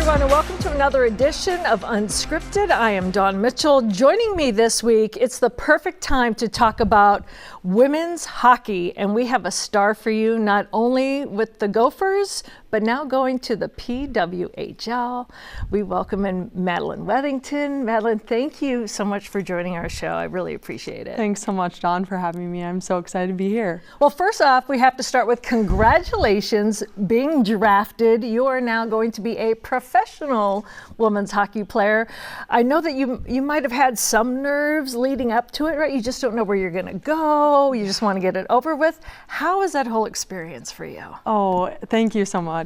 everyone, and welcome to another edition of Unscripted. I am Dawn Mitchell. Joining me this week, it's the perfect time to talk about women's hockey, and we have a star for you, not only with the Gophers, but now going to the PWHL. We welcome in Madeline Wethington. Madeline, thank you so much for joining our show. I really appreciate it. Thanks so much, Dawn, for having me. I'm so excited to be here. Well, first off, we have to start with congratulations being drafted. You are now going to be a professional women's hockey player. I know that you might have had some nerves leading up to it, right? You just don't know where you're going to go. You just want to get it over with. How was that whole experience for you? Oh, thank you so much.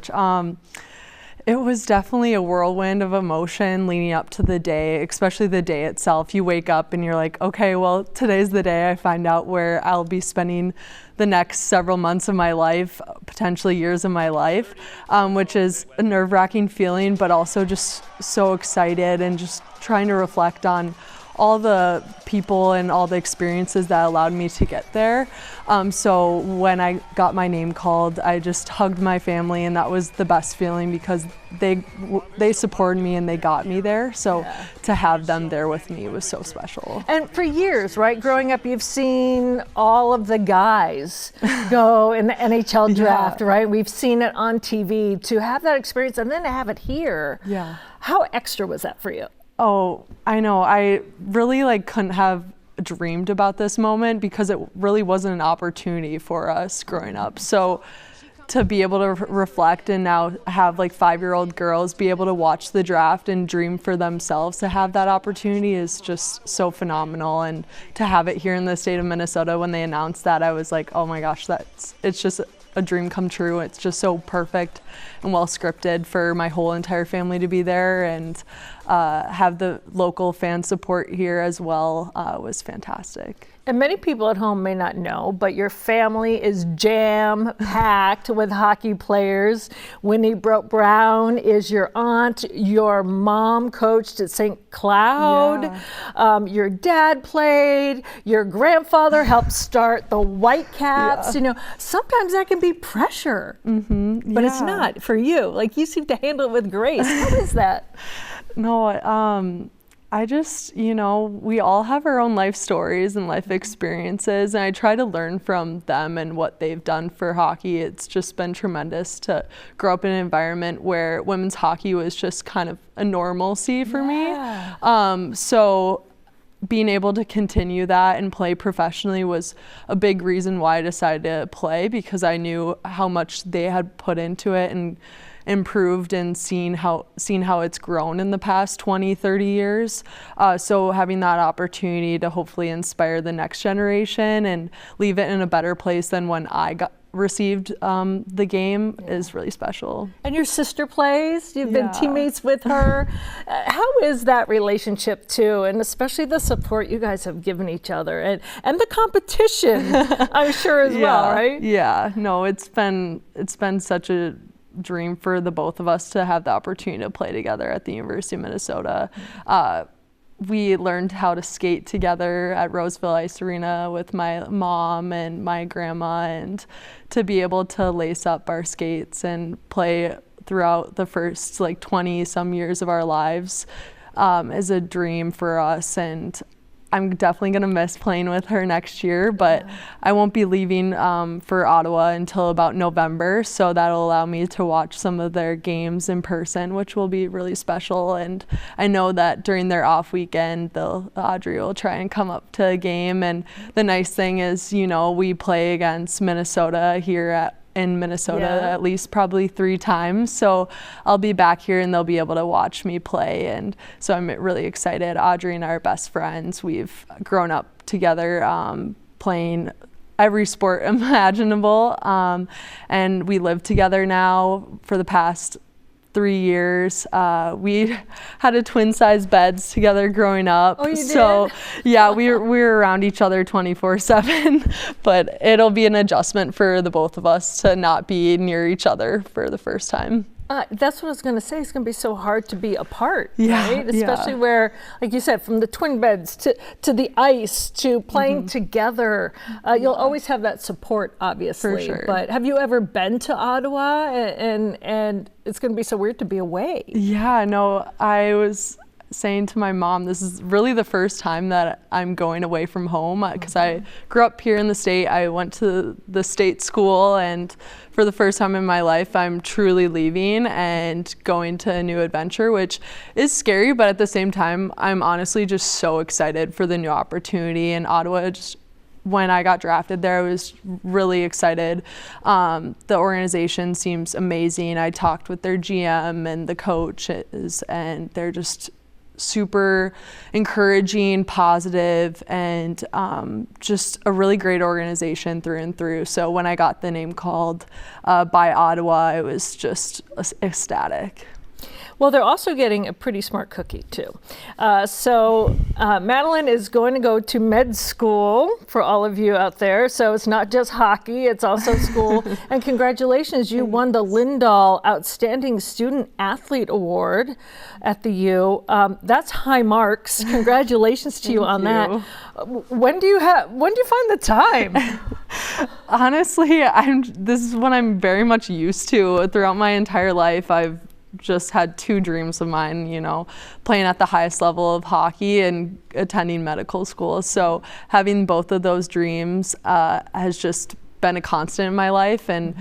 It was definitely a whirlwind of emotion leading up to the day, especially the day itself. You wake up and you're like, okay, well, today's the day I find out where I'll be spending the next several months of my life, potentially years of my life, which is a nerve-wracking feeling, but also just so excited and just trying to reflect on all the people and all the experiences that allowed me to get there. So when I got my name called, I just hugged my family, and that was the best feeling because they supported me and they got me there. So to have them there with me was so special. And for years, right, growing up, you've seen all of the guys go in the NHL draft, right? We've seen it on TV. To have that experience and then to have it here, how extra was that for you? Oh, I know. I really couldn't have dreamed about this moment because it really wasn't an opportunity for us growing up. So to be able to reflect and now have 5-year-old girls be able to watch the draft and dream for themselves to have that opportunity is just so phenomenal. And to have it here in the state of Minnesota, when they announced that, I was like, oh my gosh, it's just a dream come true. It's just so perfect and well scripted for my whole entire family to be there, and have the local fan support here as well was fantastic. And many people at home may not know, but your family is jam-packed with hockey players. Winnie Brown is your aunt. Your mom coached at St. Cloud. Your dad played. Your grandfather helped start the Whitecaps. You know, sometimes that can be pressure, but it's not for you. You seem to handle it with grace. How is that? No, I just, we all have our own life stories and life experiences, and I try to learn from them and what they've done for hockey. It's just been tremendous to grow up in an environment where women's hockey was just kind of a normalcy for me. So being able to continue that and play professionally was a big reason why I decided to play, because I knew how much they had put into it and improved, and seen how it's grown in the past 20-30 years. So having that opportunity to hopefully inspire the next generation and leave it in a better place than when I received the game is really special. And your sister plays. You've been teammates with her. How is that relationship too, and especially the support you guys have given each other, and the competition, I'm sure as well, right? Yeah, no, it's been such a dream for the both of us to have the opportunity to play together at the University of Minnesota. We learned how to skate together at Roseville Ice Arena with my mom and my grandma, and to be able to lace up our skates and play throughout the first 20 some years of our lives is a dream for us. And I'm definitely going to miss playing with her next year, but I won't be leaving for Ottawa until about November, so that'll allow me to watch some of their games in person, which will be really special. And I know that during their off weekend, Audrey will try and come up to a game. And the nice thing is, we play against Minnesota here in Minnesota at least probably 3 times. So I'll be back here and they'll be able to watch me play. And so I'm really excited. Audrey and I are best friends. We've grown up together playing every sport imaginable. And we live together now for the past 3 years. We had a twin-size beds together growing up. Oh, you so did? Yeah, we were around each other 24/7, but it'll be an adjustment for the both of us to not be near each other for the first time. That's what I was going to say. It's going to be so hard to be apart, Yeah, right? Especially where, like you said, from the twin beds to the ice to playing together. You'll always have that support, obviously. For sure. But have you ever been to Ottawa? And it's going to be so weird to be away. Yeah, no, I was saying to my mom, this is really the first time that I'm going away from home, because I grew up here in the state. I went to the state school, and for the first time in my life, I'm truly leaving and going to a new adventure, which is scary, but at the same time, I'm honestly just so excited for the new opportunity. And Ottawa, just when I got drafted there, I was really excited. The organization seems amazing. I talked with their GM and the coaches, and they're just super encouraging, positive, and just a really great organization through and through. So when I got the name called by Ottawa, I was just ecstatic. Well, they're also getting a pretty smart cookie, too. So Madeline is going to go to med school for all of you out there. So it's not just hockey, it's also school. And congratulations, you won the Lindahl Outstanding Student Athlete Award at the U. That's high marks. Congratulations to you on that. When do you find the time? Honestly, this is what I'm very much used to. Throughout my entire life, I've just had two dreams of mine, playing at the highest level of hockey and attending medical school. So having both of those dreams has just been a constant in my life. And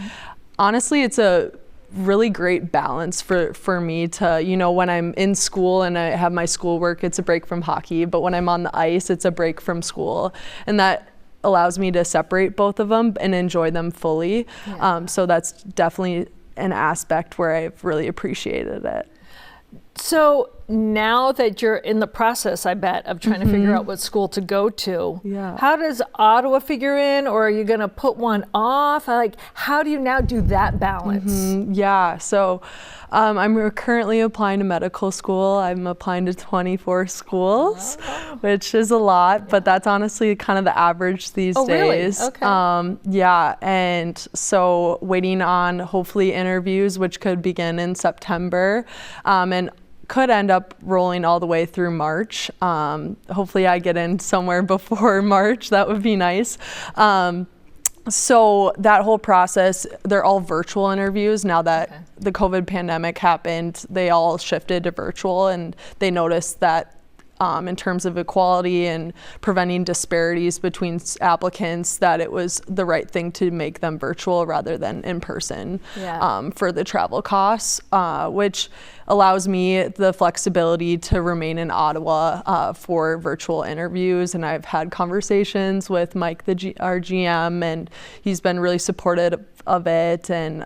honestly, it's a really great balance for me to, when I'm in school and I have my schoolwork, it's a break from hockey. But when I'm on the ice, it's a break from school. And that allows me to separate both of them and enjoy them fully. Yeah. So that's definitely an aspect where I've really appreciated it. So now that you're in the process, I bet, of trying to figure out what school to go to, how does Ottawa figure in, or are you going to put one off? Like, how do you now do that balance? Yeah, so I'm currently applying to medical school. I'm applying to 24 schools, which is a lot, but that's honestly kind of the average these days. Really? Okay. Yeah, and so waiting on hopefully interviews, which could begin in September, and could end up rolling all the way through March. Hopefully I get in somewhere before March. That would be nice. So that whole process, they're all virtual interviews. Now that the COVID pandemic happened, they all shifted to virtual, and they noticed that in terms of equality and preventing disparities between applicants, that it was the right thing to make them virtual rather than in person for the travel costs, which allows me the flexibility to remain in Ottawa for virtual interviews. And I've had conversations with Mike, our GM, and he's been really supportive of it. And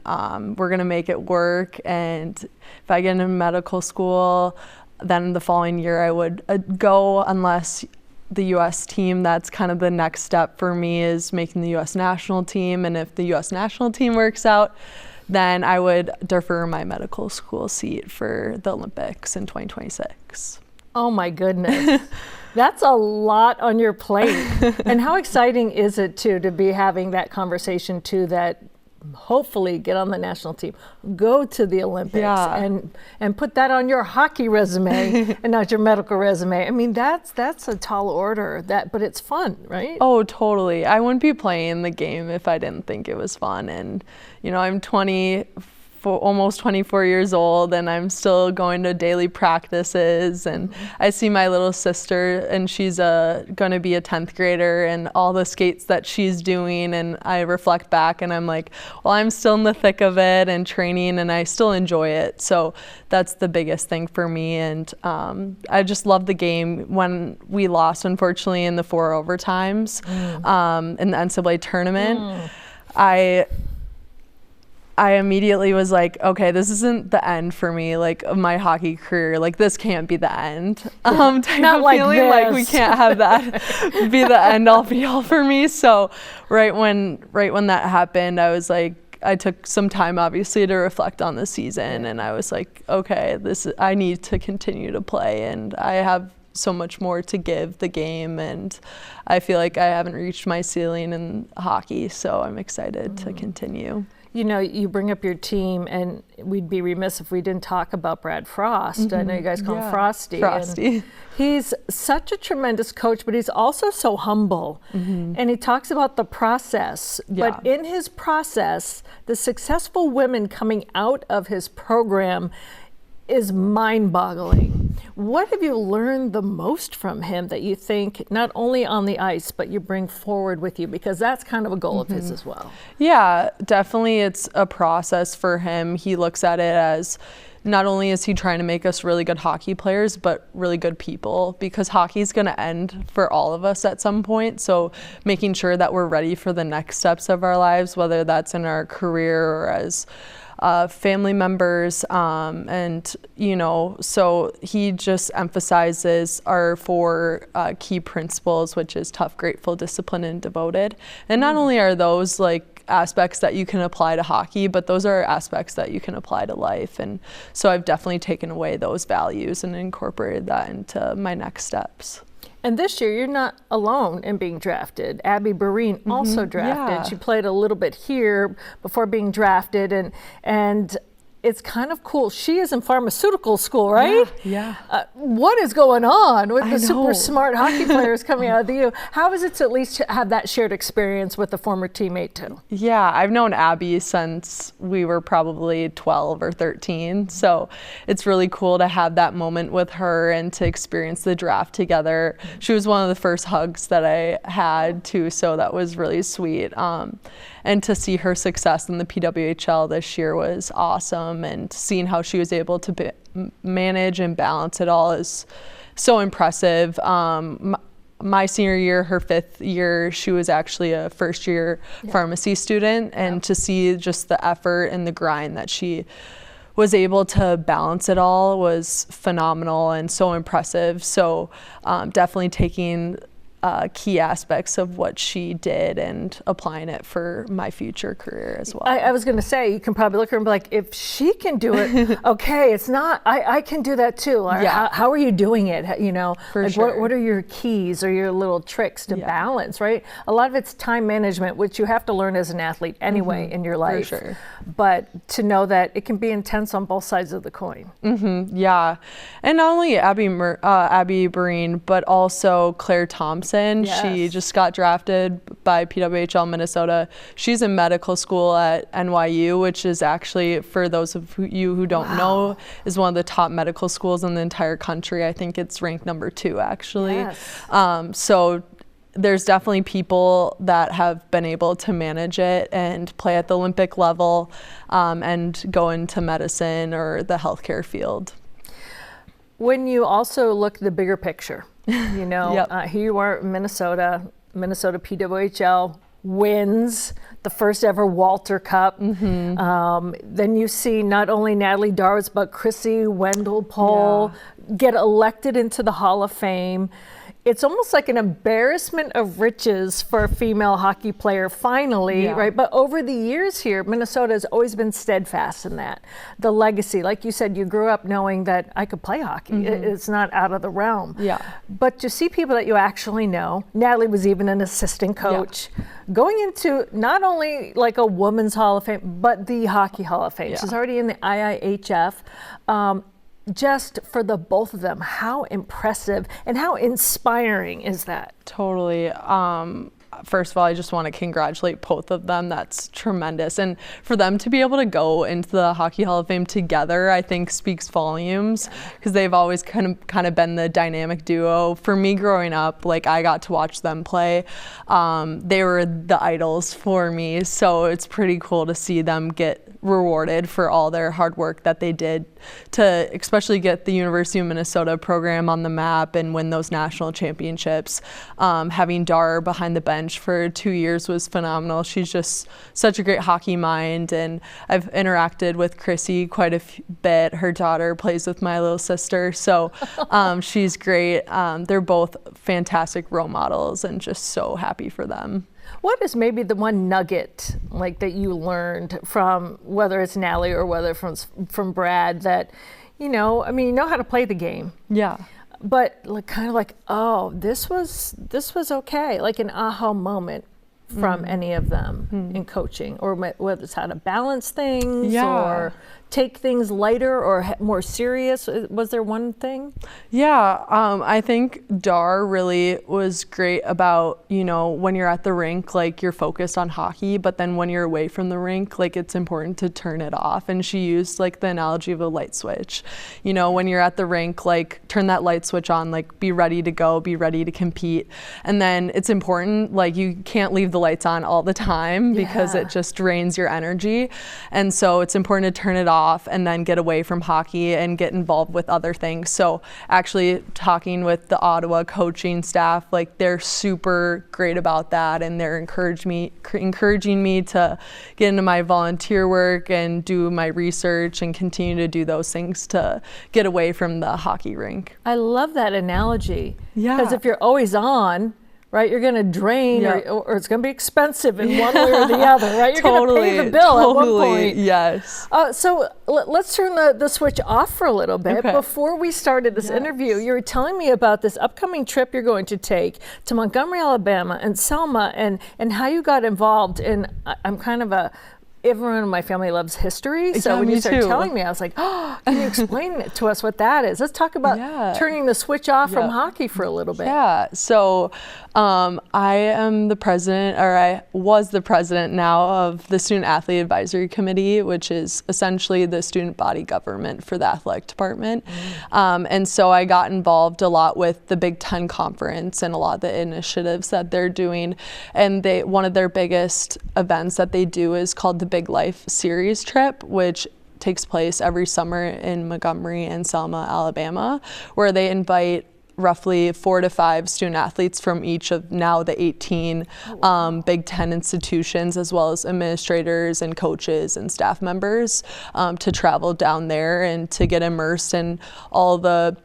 we're going to make it work. And if I get into medical school, then the following year I would go, unless the U.S. team, that's kind of the next step for me, is making the U.S. national team. And if the U.S. national team works out, then I would defer my medical school seat for the Olympics in 2026. Oh my goodness. That's a lot on your plate. And how exciting is it to be having that conversation too, that hopefully get on the national team, go to the Olympics, and put that on your hockey resume and not your medical resume. I mean, that's a tall order, but it's fun, right? Oh, totally. I wouldn't be playing the game if I didn't think it was fun. And, I'm almost 24 years old, and I'm still going to daily practices, and I see my little sister, and she's going to be a 10th grader, and all the skates that she's doing, and I reflect back and I'm like, well, I'm still in the thick of it and training, and I still enjoy it. So that's the biggest thing for me. And I just love the game. When we lost, unfortunately, in the 4 overtimes in the NCAA tournament, I immediately was like, okay, this isn't the end for me, like, of my hockey career. Like, this can't be the end. Type Not of like feeling this. like we can't have that be the end all be all for me. So right when that happened, I was like, I took some time obviously to reflect on the season, and I was like, okay, I need to continue to play, and I have so much more to give the game, and I feel like I haven't reached my ceiling in hockey, so I'm excited to continue. You know, you bring up your team, and we'd be remiss if we didn't talk about Brad Frost. I know you guys call him Frosty. Frosty. He's such a tremendous coach, but he's also so humble. And he talks about the process. But in his process, the successful women coming out of his program is mind-boggling. What have you learned the most from him that you think not only on the ice, but you bring forward with you? Because that's kind of a goal of his as well. Yeah, definitely it's a process for him. He looks at it as not only is he trying to make us really good hockey players, but really good people, because hockey's going to end for all of us at some point. So making sure that we're ready for the next steps of our lives, whether that's in our career or as family members, and you know, so he just emphasizes our 4 key principles, which is tough, grateful, disciplined, and devoted. And not only are those like aspects that you can apply to hockey, but those are aspects that you can apply to life. And so I've definitely taken away those values and incorporated that into my next steps. And this year, you're not alone in being drafted. Abby Breen also drafted. Yeah. She played a little bit here before being drafted, and it's kind of cool. She is in pharmaceutical school, right? Yeah. What is going on with the super smart hockey players coming out of the U? How is it to at least have that shared experience with a former teammate too? Yeah, I've known Abby since we were probably 12 or 13. So it's really cool to have that moment with her and to experience the draft together. She was one of the first hugs that I had too, so that was really sweet. And to see her success in the PWHL this year was awesome, and seeing how she was able to manage and balance it all is so impressive. My senior year, her 5th year, she was actually a first-year pharmacy student, and to see just the effort and the grind that she was able to balance it all was phenomenal and so impressive. So definitely taking key aspects of what she did and applying it for my future career as well. I was going to say, you can probably look at her and be like, if she can do it, okay, it's not, I can do that too. Or how are you doing it? You know, For like sure. what are your keys or your little tricks to balance, right? A lot of it's time management, which you have to learn as an athlete anyway in your life. For sure. But to know that it can be intense on both sides of the coin. Yeah, and not only Abby Breen, but also Claire Thompson. She just got drafted by PWHL Minnesota. She's in medical school at NYU, which is actually, for those of you who don't know, is one of the top medical schools in the entire country. I think it's ranked number 2 actually. So there's definitely people that have been able to manage it and play at the Olympic level, and go into medicine or the healthcare field. When you also look at the bigger picture, you know, here you are, Minnesota PWHL wins the first ever Walter Cup. Then you see not only Natalie Darwitz, but Chrissy Wendell-Pohl get elected into the Hall of Fame. It's almost like an embarrassment of riches for a female hockey player finally, right? But over the years here, Minnesota has always been steadfast in that. The legacy, like you said, you grew up knowing that I could play hockey. It's not out of the realm. But to see people that you actually know, Natalie was even an assistant coach, going into not only like a women's Hall of Fame, but the Hockey Hall of Fame. She's already in the IIHF. Just for the both of them, how impressive and how inspiring is that? Totally. First of all, I just want to congratulate both of them. That's tremendous. And for them to be able to go into the Hockey Hall of Fame together, I think speaks volumes, because they've always kind of been the dynamic duo. For me growing up, like, I got to watch them play. They were the idols for me. So it's pretty cool to see them get rewarded for all their hard work that they did to especially get the University of Minnesota program on the map and win those national championships. Having Dar behind the bench for 2 years was phenomenal. She's just such a great hockey mind, and I've interacted with Chrissy quite a bit. Her daughter plays with my little sister, so she's great. They're both fantastic role models, and just so happy for them. What is maybe the one nugget like that you learned from, whether it's Natalie or whether from Brad, that, you know, I mean, you know how to play the game. But like, kind of like, oh, this was okay, like an aha moment from any of them in coaching, or whether it's how to balance things or take things lighter or more serious? Was there one thing? Yeah, I think Dar really was great about, you know, when you're at the rink, like you're focused on hockey, but then when you're away from the rink, like it's important to turn it off. And she used like the analogy of a light switch. You know, when you're at the rink, like turn that light switch on, like be ready to go, be ready to compete. And then it's important, like you can't leave the lights on all the time because it just drains your energy. And so it's important to turn it off and then get away from hockey and get involved with other things. So actually talking with the Ottawa coaching staff, like they're super great about that, and they're encouraging me to get into my volunteer work and do my research and continue to do those things to get away from the hockey rink. I love that analogy. Yeah. Because if you're always on, right, you're going to drain, or it's going to be expensive in one way or the other, right? You're going to pay the bill at one point. Yes. So let's turn the switch off for a little bit. Okay. Before we started this interview, you were telling me about this upcoming trip you're going to take to Montgomery, Alabama, and Selma, and how you got involved. And I'm kind of everyone in my family loves history, so when you started telling me, I was like, oh, can you explain it to us what that is? Let's talk about turning the switch off from hockey for a little bit. Yeah, so I am the president, or I was the president now, of the Student Athlete Advisory Committee, which is essentially the student body government for the athletic department. And so I got involved a lot with the Big Ten Conference and a lot of the initiatives that they're doing. And one of their biggest events that they do is called the Big Life Series trip, which takes place every summer in Montgomery and Selma, Alabama, where they invite roughly 4 to 5 student athletes from each of now the 18 Big Ten institutions, as well as administrators and coaches and staff members, to travel down there and to get immersed in all the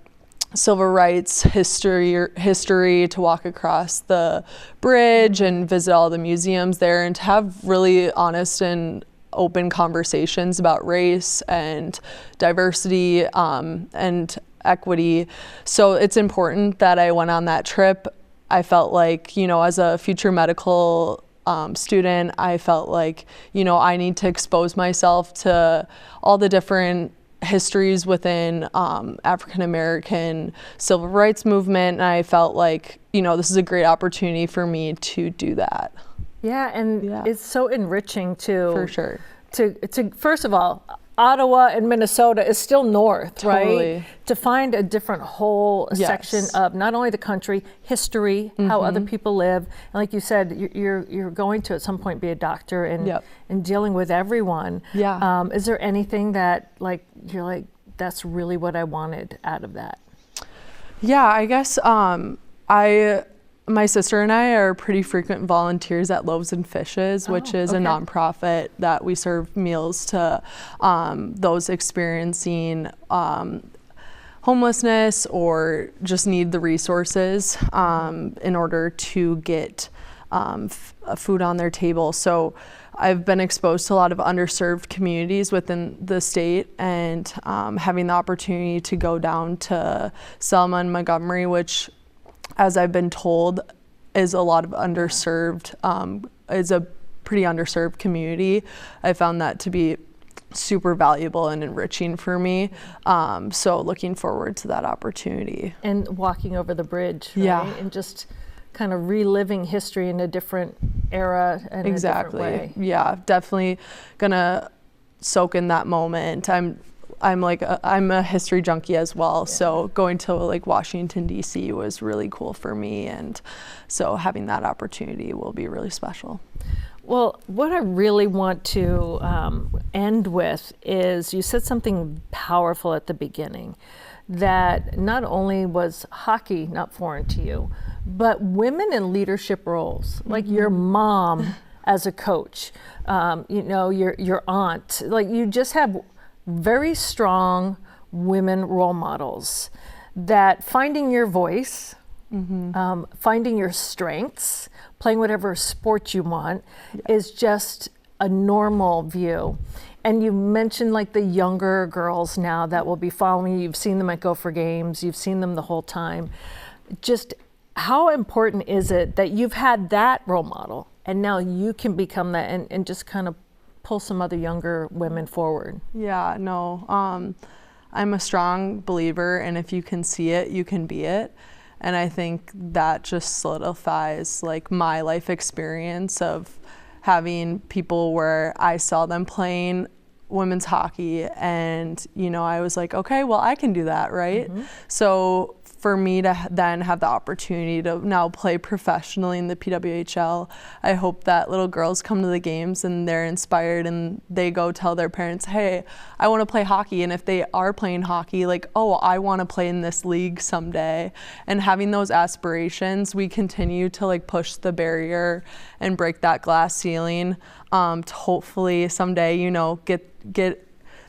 civil rights history, to walk across the bridge and visit all the museums there, and to have really honest and open conversations about race and diversity and equity. So it's important that I went on that trip. I felt like, you know, as a future medical student, I felt like, you know, I need to expose myself to all the different histories within African American civil rights movement, and I felt like, you know, this is a great opportunity for me to do that. Yeah, and it's so enriching to for sure to first of all, Ottawa and Minnesota is still north, right? To find a different whole section of not only the country, history, how other people live, and like you said, you're going to at some point be a doctor and dealing with everyone. Yeah. Is there anything that you're like, that's really what I wanted out of that? Yeah, I guess my sister and I are pretty frequent volunteers at Loaves and Fishes, which is a nonprofit that we serve meals to those experiencing homelessness or just need the resources in order to get food on their table. So I've been exposed to a lot of underserved communities within the state, and having the opportunity to go down to Selma and Montgomery, which, as I've been told, is a lot of underserved, is a pretty underserved community. I found that to be super valuable and enriching for me. So looking forward to that opportunity. And walking over the bridge, right? And just kind of reliving history in a different era and a different way. Yeah, definitely gonna soak in that moment. I'm a history junkie as well, so going to like Washington D.C. was really cool for me, and so having that opportunity will be really special. Well, what I really want to end with is, you said something powerful at the beginning, that not only was hockey not foreign to you, but women in leadership roles, like your mom as a coach, you know, your aunt, like you just have very strong women role models, that finding your voice, finding your strengths, playing whatever sport you want is just a normal view. And you mentioned like the younger girls now that will be following you. You've seen them at Gopher games, you've seen them the whole time. Just how important is it that you've had that role model and now you can become that and just kind of pull some other younger women forward. Yeah, no, I'm a strong believer, and if you can see it, you can be it. And I think that just solidifies like my life experience of having people where I saw them playing women's hockey, and you know, I was like, okay, well, I can do that, right? So for me to then have the opportunity to now play professionally in the PWHL, I hope that little girls come to the games and they're inspired and they go tell their parents, hey, I want to play hockey. And if they are playing hockey, like, oh, I want to play in this league someday. And having those aspirations, we continue to like push the barrier and break that glass ceiling to hopefully someday, you know, get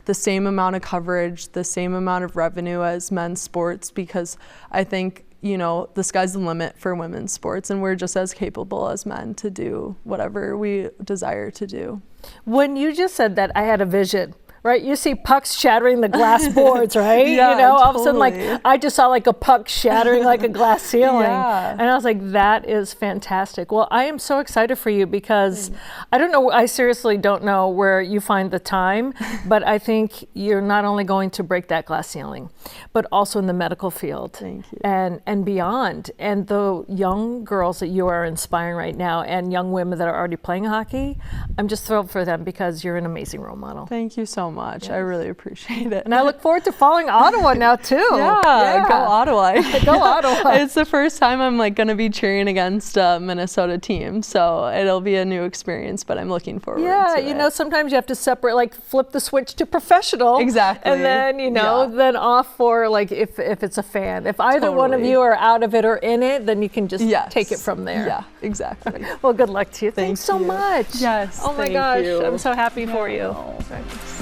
the same amount of coverage, the same amount of revenue as men's sports, because I think, you know, the sky's the limit for women's sports, and we're just as capable as men to do whatever we desire to do. When you just said that, I had a vision. Right, you see pucks shattering the glass boards, right? Yeah, you know, all of a sudden, totally. like I just saw like a puck shattering like a glass ceiling, Yeah. and I was like, that is fantastic. Well, I am so excited for you because I don't know, I seriously don't know where you find the time, but I think you're not only going to break that glass ceiling, but also in the medical field. Thank you. And beyond. And the young girls that you are inspiring right now, and young women that are already playing hockey, I'm just thrilled for them because you're an amazing role model. Thank you so much. Yes. I really appreciate it. And I look forward to following Ottawa now too. Yeah, go Ottawa. Go Ottawa. It's the first time I'm like going to be cheering against a Minnesota team, so it'll be a new experience, but I'm looking forward to it. You know, sometimes you have to separate, like flip the switch to professional. Exactly. And then, you know, then off for like if it's a fan. If either one of you are out of it or in it, then you can just take it from there. Yeah, exactly. Well, good luck to you. Thanks so you. much. Yes. Oh my thank gosh, you. I'm so happy for you. Thanks.